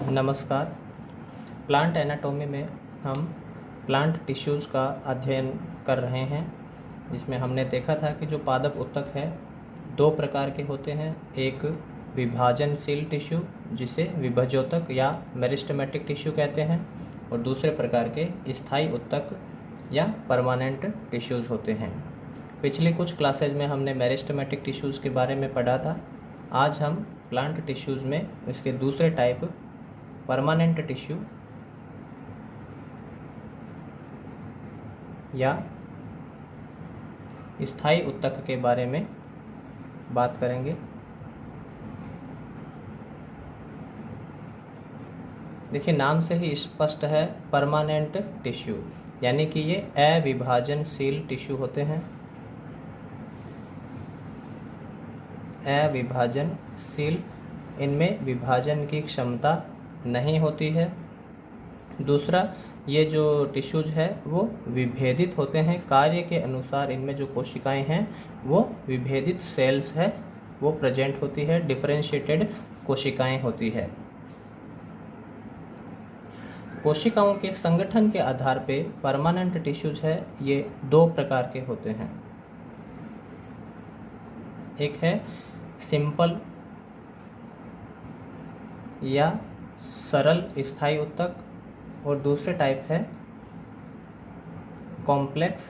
नमस्कार। Plant anatomy में हम प्लांट टिश्यूज़ का अध्ययन कर रहे हैं, जिसमें हमने देखा था कि जो पादप ऊतक है दो प्रकार के होते हैं। एक विभाजनशील टिश्यू जिसे विभजोतक या मेरिस्टेमेटिक टिश्यू कहते हैं, और दूसरे प्रकार के स्थायी ऊतक या परमानेंट टिश्यूज़ होते हैं। पिछली कुछ क्लासेज में हमने मेरिस्टेमेटिक टिश्यूज़ के बारे में पढ़ा था। आज हम प्लांट टिश्यूज़ में इसके दूसरे टाइप परमानेंट टिश्यू या स्थायी ऊतक के बारे में बात करेंगे। देखिए, नाम से ही स्पष्ट है, परमानेंट टिश्यू, यानी कि ये अविभाजनशील टिश्यू होते हैं। अविभाजनशील, इनमें विभाजन की क्षमता नहीं होती है। दूसरा, ये जो टिश्यूज है वो विभेदित होते हैं। कार्य के अनुसार इनमें जो कोशिकाएं हैं वो विभेदित सेल्स है वो प्रेजेंट होती है, डिफरेंशिएटेड कोशिकाएं होती है। कोशिकाओं के संगठन के आधार पे परमानेंट टिश्यूज है ये दो प्रकार के होते हैं। एक है सिंपल या सरल स्थायी ऊतक, और दूसरे टाइप है कॉम्प्लेक्स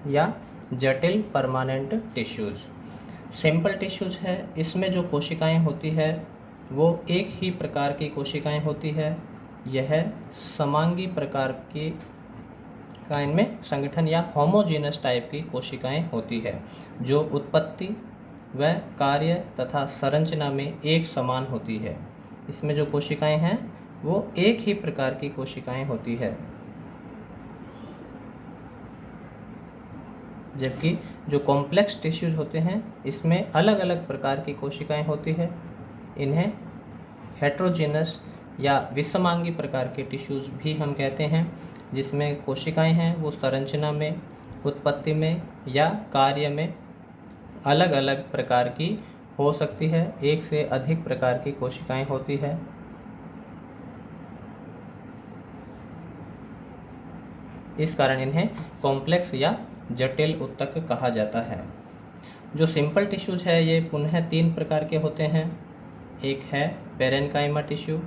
या जटिल परमानेंट टिश्यूज। सिंपल टिश्यूज है, इसमें जो कोशिकाएं होती है वो एक ही प्रकार की कोशिकाएं होती है। यह समांगी प्रकार की का इनमें संगठन या होमोजीनस टाइप की कोशिकाएं होती है, जो उत्पत्ति व कार्य तथा संरचना में एक समान होती है। इसमें जो कोशिकाएं हैं वो एक ही प्रकार की कोशिकाएं होती है, जबकि जो कॉम्प्लेक्स टिश्यूज होते हैं इसमें अलग अलग प्रकार की कोशिकाएं होती है। इन्हें हेट्रोजीनस या विषमांगी प्रकार के टिश्यूज भी हम कहते हैं, जिसमें कोशिकाएं हैं वो संरचना में, उत्पत्ति में या कार्य में अलग अलग प्रकार की हो सकती है। एक से अधिक प्रकार की कोशिकाएं होती है। इस कारण इन्हें कॉम्प्लेक्स या जटिल ऊतक कहा जाता है। जो सिंपल टिश्यूज है ये पुनः तीन प्रकार के होते हैं। एक है पेरेन्काइमा टिश्यू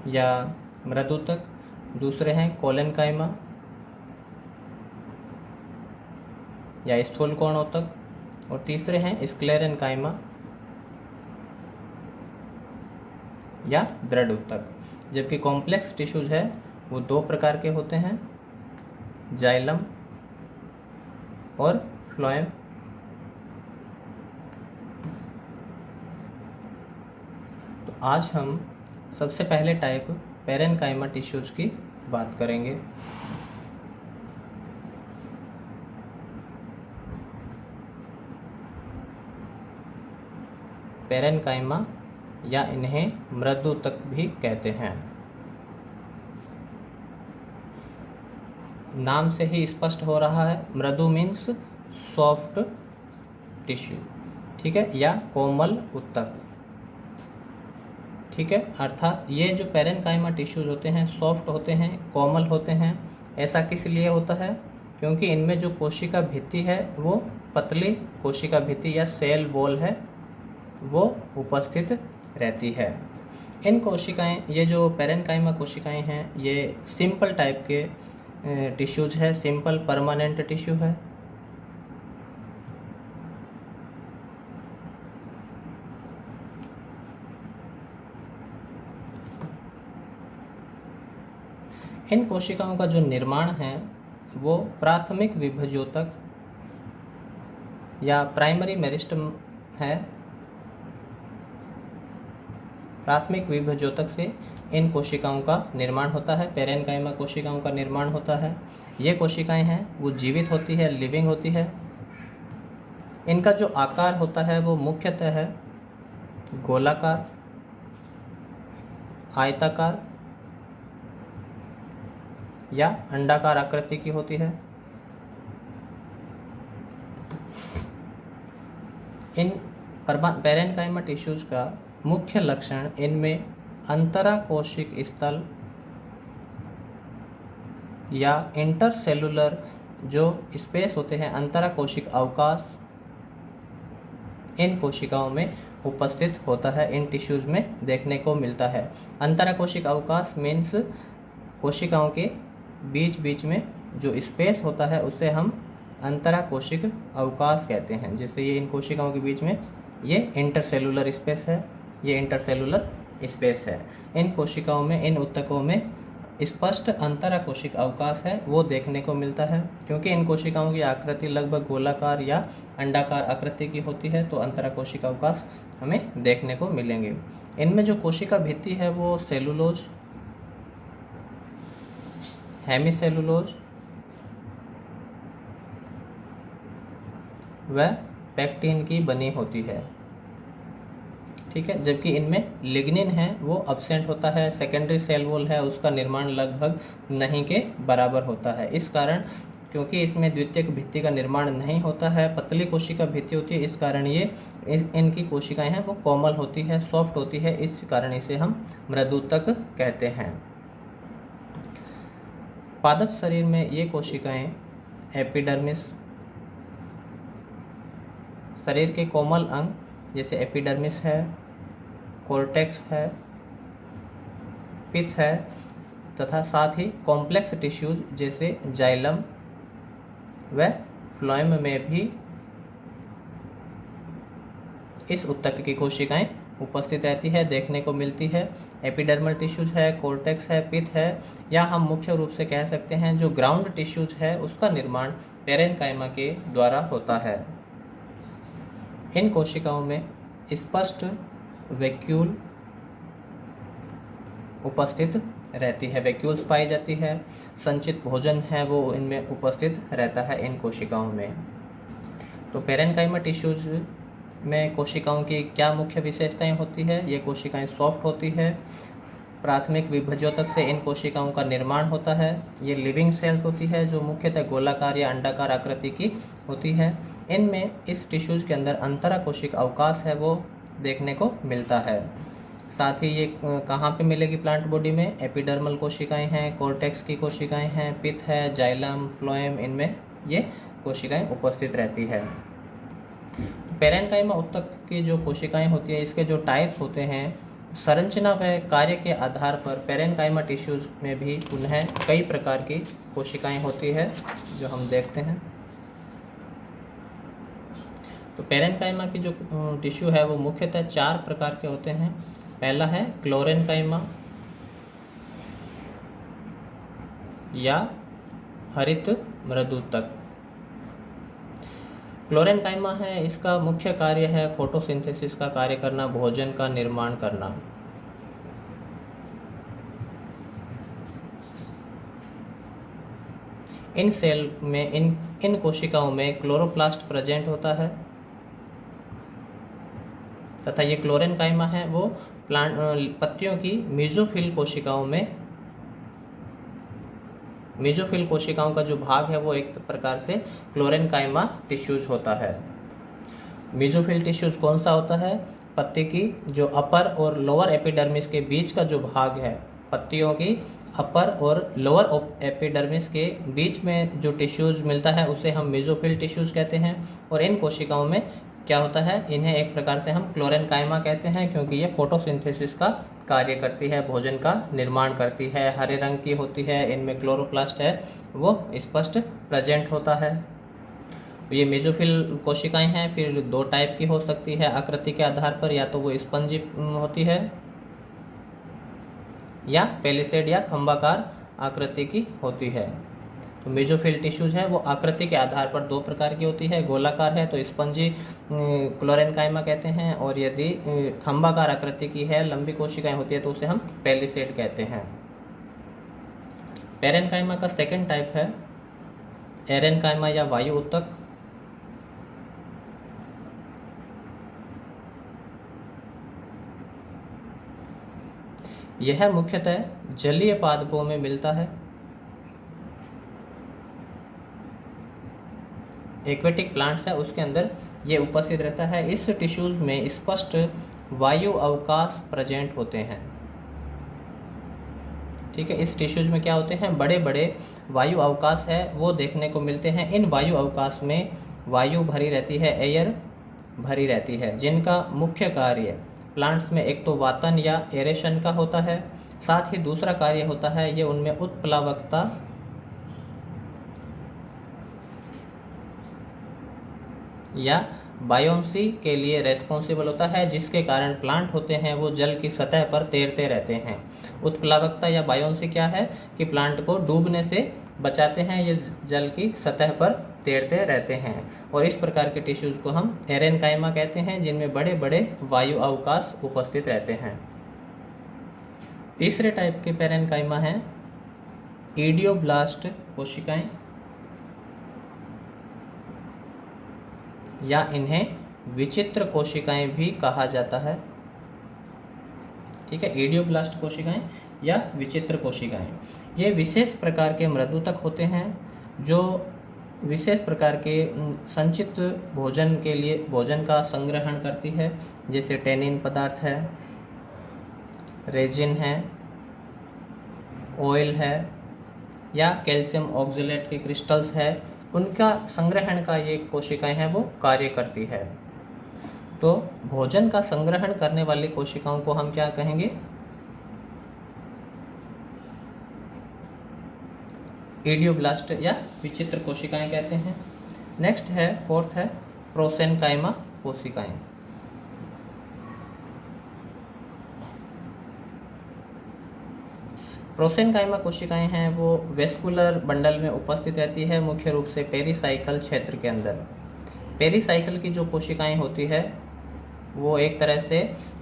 या मृदूतक, दूसरे हैं कोलेनकाइमा या स्थूलकोण ऊतक, और तीसरे हैं स्क्लेरेनकाइमा या दृढ़ ऊतक। जबकि कॉम्प्लेक्स टिश्यूज है वो दो प्रकार के होते हैं, जाइलम और फ्लोएम। तो आज हम सबसे पहले टाइप पेरेन्काइमा टिश्यूज की बात करेंगे। पेरेन्काइमा या इन्हें मृदूतक भी कहते हैं। नाम से ही स्पष्ट हो रहा है, मृदु मीन्स सॉफ्ट टिश्यू, ठीक है, या कोमल ऊतक, ठीक है। अर्थात ये जो पेरेन्काइमा टिश्यूज होते हैं सॉफ्ट होते हैं, कोमल होते हैं। ऐसा किस लिए होता है? क्योंकि इनमें जो कोशिका भित्ति है वो पतली कोशिका भित्ति या सेल वॉल है वो उपस्थित रहती है। इन कोशिकाएं, ये जो पेरेन्काइमा कोशिकाएं हैं ये सिंपल टाइप के टिश्यूज है, सिंपल परमानेंट टिश्यू है। इन कोशिकाओं का जो निर्माण है वो प्राथमिक विभजोतक या प्राइमरी मेरिस्टम है। प्राथमिक विभजोतक से इन कोशिकाओं का निर्माण होता है, पेरेन्काइमा कोशिकाओं का निर्माण होता है। ये कोशिकाएं हैं वो जीवित होती है, लिविंग होती है। इनका जो आकार होता है वो मुख्यतः है गोलाकार, आयताकार या अंडाकार आकृति की होती है। इन पैरेन्काइमा टिश्यूज का मुख्य लक्षण इनमें अंतराकोशिक स्थल या इंटरसेलुलर जो स्पेस होते हैं, अंतराकोशिक अवकाश इन कोशिकाओं में उपस्थित होता है, इन टिश्यूज में देखने को मिलता है। अंतराकोशिक अवकाश मीन्स कोशिकाओं के बीच बीच में जो स्पेस होता है उसे हम अंतराकोशिक अवकाश कहते हैं। जैसे ये इन कोशिकाओं के बीच में ये इंटरसेलुलर स्पेस है, ये इंटरसेलुलर स्पेस है। इन कोशिकाओं में, इन ऊतकों में स्पष्ट अंतराकोशिक अवकाश है वो देखने को मिलता है। क्योंकि इन कोशिकाओं की आकृति लगभग गोलाकार या अंडाकार आकृति की होती है, तो अंतराकोशिक अवकाश हमें देखने को मिलेंगे। इनमें जो कोशिका भित्ति है वो सेलुलोज, हेमीसेलुलोज व पैक्टिन की बनी होती है, ठीक है। जबकि इनमें लिग्निन है वो अब्सेंट होता है। सेकेंडरी सेल वॉल है उसका निर्माण लगभग नहीं के बराबर होता है। इस कारण, क्योंकि इसमें द्वितीयक भित्ति का निर्माण नहीं होता है, पतली कोशिका भित्ति होती है, इस कारण ये इनकी कोशिकाएं हैं वो कोमल होती है, सॉफ्ट होती है, इस कारण इसे हम मृदुतक कहते हैं। पादप शरीर में ये कोशिकाएं एपिडर्मिस, शरीर के कोमल अंग जैसे एपिडर्मिस है, कोर्टेक्स है, पित्त है तथा साथ ही कॉम्प्लेक्स टिश्यूज जैसे जाइलम व फ्लोएम में भी इस ऊतक की कोशिकाएं उपस्थित रहती है, देखने को मिलती है। एपिडर्मल टिश्यूज है, कोर्टेक्स है, पित्त है, या हम मुख्य रूप से कह सकते हैं जो ग्राउंड टिश्यूज है उसका निर्माण पैरेन्काइमा के द्वारा होता है। इन कोशिकाओं में स्पष्ट वैक्यूल उपस्थित रहती है, वैक्यूल्स पाई जाती है। संचित भोजन है वो इनमें उपस्थित रहता है इन कोशिकाओं में। तो पैरेन्काइमा टिश्यूज में कोशिकाओं की क्या मुख्य विशेषताएं होती है? ये कोशिकाएं सॉफ्ट होती है, प्राथमिक विभज्योतक से इन कोशिकाओं का निर्माण होता है। ये लिविंग सेल्स होती है जो मुख्यतः गोलाकार या अंडाकार आकृति की होती है। इनमें इस टिश्यूज के अंदर अंतराकोशिक अवकाश है वो देखने को मिलता है। साथ ही ये कहाँ पे मिलेगी प्लांट बॉडी में? एपिडर्मल कोशिकाएं हैं, कोर्टेक्स की कोशिकाएं हैं, पित्त है, जाइलम, फ्लोएम, इनमें ये कोशिकाएं उपस्थित रहती है। पैरेन्काइमा ऊतक की जो कोशिकाएं होती है इसके जो टाइप्स होते हैं, संरचना व कार्य के आधार पर पैरेन्काइमा टिश्यूज में भी पुनः कई प्रकार की कोशिकाएं होती है जो हम देखते हैं। तो पैरेन्काइमा की जो टिश्यू है वो मुख्यतः 4 प्रकार के होते हैं। पहला है क्लोरेन्काइमा या हरित मृदुतक। क्लोरेन्काइमा है, इसका मुख्य कार्य है फोटोसिंथेसिस का कार्य करना, भोजन का निर्माण करना। इन सेल में इन कोशिकाओं में क्लोरोप्लास्ट प्रेजेंट होता है तथा ये क्लोरेन्काइमा है वो पत्तियों की मेसोफिल कोशिकाओं में, मेसोफिल कोशिकाओं का जो भाग है वो एक प्रकार से क्लोरेन्काइमा टिश्यूज होता है। मेसोफिल टिश्यूज कौन सा होता है? पत्ती की जो अपर और लोअर एपिडर्मिस के बीच का जो भाग है, पत्तियों की अपर और लोअर एपिडर्मिस के बीच में जो टिश्यूज मिलता है उसे हम मेसोफिल टिश्यूज कहते हैं। और इन कोशिकाओं में क्या होता है? इन्हें एक प्रकार से हम क्लोरेन्काइमा कहते हैं क्योंकि ये फोटोसिंथेसिस का कार्य करती है, भोजन का निर्माण करती है, हरे रंग की होती है, इनमें क्लोरोप्लास्ट है वो स्पष्ट प्रेजेंट होता है। ये मेसोफिल कोशिकाएं हैं, फिर 2 टाइप की हो सकती है आकृति के आधार पर, या तो वो स्पंजी होती है या पेलिसेड या खंभाकार आकृति की होती है। तो मेसोफिल टिश्यूज है वो आकृति के आधार पर 2 प्रकार की होती है। गोलाकार है तो स्पंजी क्लोरेन्काइमा कहते हैं, और यदि खंभाकार आकृति की है, लंबी कोशिकाएं होती है तो उसे हम पेलिसेड कहते हैं। पैरेन्काइमा का सेकंड टाइप है एरेन्काइमा या वायु ऊतक। यह मुख्यतः जलीय पादपों में मिलता है। एक्वेटिक प्लांट्स है उसके अंदर ये उपस्थित रहता है। इस टिश्यूज में स्पष्ट वायु अवकाश प्रेजेंट होते हैं। ठीक है, इस टिश्यूज में क्या होते हैं, बड़े बड़े वायु अवकाश है वो देखने को मिलते हैं। इन वायु अवकाश में वायु भरी रहती है, एयर भरी रहती है, जिनका मुख्य कार्य प्लांट्स में एक तो वातन या एरेशन का होता है, साथ ही दूसरा कार्य होता है ये उनमें उत्प्लावकता या बायोम्सी के लिए रेस्पॉन्सिबल होता है, जिसके कारण प्लांट होते हैं वो जल की सतह पर तैरते रहते हैं। उत्प्लावकता या बायोम्सी क्या है कि प्लांट को डूबने से बचाते हैं, ये जल की सतह पर तैरते रहते हैं। और इस प्रकार के टिश्यूज को हम एरेनकाइमा कहते हैं, जिनमें बड़े बड़े वायु अवकाश उपस्थित रहते हैं। तीसरे टाइप के पेरेनकाइमा हैं इडियोब्लास्ट कोशिकाएं, या इन्हें विचित्र कोशिकाएं भी कहा जाता है। ठीक है, इडियोब्लास्ट कोशिकाएं या विचित्र कोशिकाएं, ये विशेष प्रकार के मृदुतक होते हैं जो विशेष प्रकार के संचित भोजन के लिए भोजन का संग्रहण करती है, जैसे टेनिन पदार्थ है, रेजिन है, ऑयल है या कैल्शियम ऑक्जेलेट के क्रिस्टल्स है, उनका संग्रहण का ये कोशिकाएं हैं वो कार्य करती है। तो भोजन का संग्रहण करने वाली कोशिकाओं को हम क्या कहेंगे, इडियोब्लास्ट या विचित्र कोशिकाएं कहते हैं। नेक्स्ट है, फोर्थ है प्रोसेनकाइमा कोशिकाएं। प्रोसेनकाइमा कोशिकाएं हैं वो वेस्कुलर बंडल में उपस्थित रहती है, मुख्य रूप से पेरिसाइकल क्षेत्र के अंदर। पेरिसाइकल की जो कोशिकाएं होती है वो एक तरह से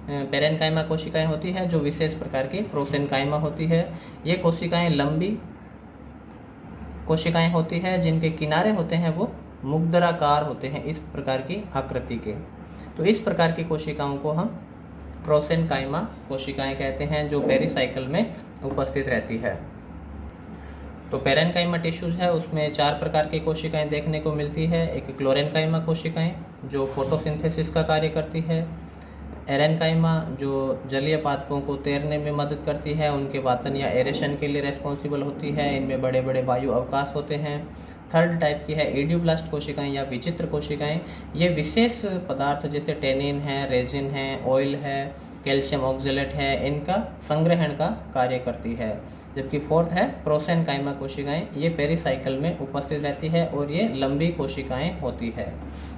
पेरेनकाइमा कोशिकाएं होती है, जो विशेष प्रकार की प्रोसेनकाइमा होती है। ये कोशिकाएं लंबी कोशिकाएं होती है, जिनके किनारे होते हैं वो मुग्दराकार होते हैं, इस प्रकार की आकृति के। तो इस प्रकार की कोशिकाओं को हम प्रोसेनकाइमा कोशिकाएं कहते हैं, जो पेरिसाइकल में उपस्थित रहती है। तो पेरेनकाइमा टिश्यूज है उसमें 4 प्रकार की कोशिकाएं देखने को मिलती है। एक क्लोरेनकाइमा कोशिकाएं जो फोटोसिंथेसिस का कार्य करती है, एरेनकाइमा जो जलीय पादपों को तैरने में मदद करती है, उनके वातन या एरेशन के लिए रेस्पॉन्सिबल होती है, इनमें बड़े बड़े वायु अवकाश होते हैं। थर्ड टाइप की है इडियोब्लास्ट कोशिकाएं या विचित्र कोशिकाएं, ये विशेष पदार्थ जैसे टेनिन है, रेजिन है, ऑयल है, कैल्शियम ऑक्जेलेट है, इनका संग्रहण का कार्य करती है। जबकि फोर्थ है प्रोसेनकाइमा कोशिकाएं, ये पेरिसाइकल में उपस्थित रहती है और ये लंबी कोशिकाएं होती है।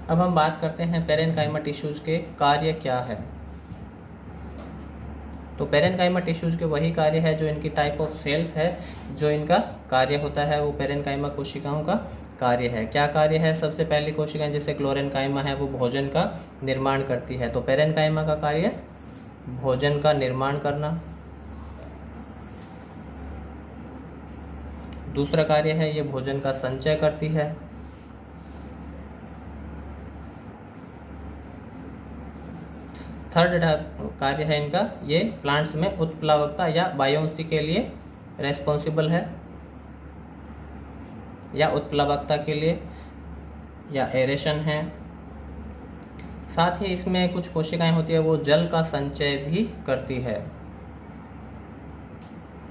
अब हम बात करते हैं पेरेनकाइमा टिश्यूज के कार्य क्या है। तो पेरेनकाइमा टिश्यूज के वही कार्य है जो इनकी टाइप ऑफ सेल्स है, जो इनका कार्य होता है वो पेरेनकाइमा कोशिकाओं का कार्य है। क्या कार्य है? सबसे पहली कोशिकाएं जैसे क्लोरेनकाइमा है वो भोजन का निर्माण करती है, तो पेरेनकाइमा का कार्य भोजन का निर्माण करना। दूसरा कार्य है ये भोजन का संचय करती है। थर्ड कार्य है इनका, ये प्लांट्स में उत्प्लावकता या बायोन्सी के लिए रेस्पॉन्सिबल है, या उत्प्लावकता के लिए या एरेशन है। साथ ही इसमें कुछ कोशिकाएं होती है वो जल का संचय भी करती है,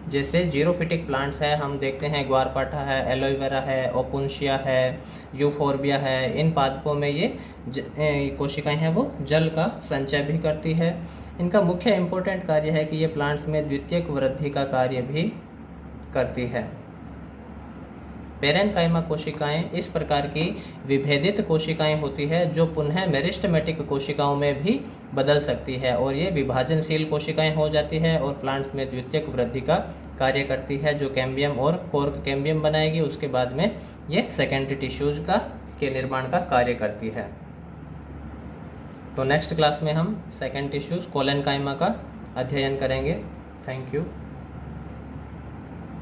जैसे जीरोफिटिक प्लांट्स है, हम देखते हैं ग्वारपाठा है, एलोवेरा है, ओपुन्शिया है, यूफोर्बिया है, इन पादपों में ये कोशिकाएं हैं वो जल का संचय भी करती है। इनका मुख्य इम्पोर्टेंट कार्य है कि ये प्लांट्स में द्वितीयक वृद्धि का कार्य भी करती है। पेरेनकाइमा कोशिकाएं इस प्रकार की विभेदित कोशिकाएं होती है जो पुनः मेरिस्टेमेटिक कोशिकाओं में भी बदल सकती है, और ये विभाजनशील कोशिकाएं हो जाती है और प्लांट्स में द्वितीयक वृद्धि का कार्य करती है, जो कैम्बियम और कोर्क कैम्बियम बनाएगी। उसके बाद में ये सेकेंडरी टिश्यूज के निर्माण का कार्य करती है। तो नेक्स्ट क्लास में हम सेकेंड टिश्यूज कोलेनकाइमा का अध्ययन करेंगे। Thank you.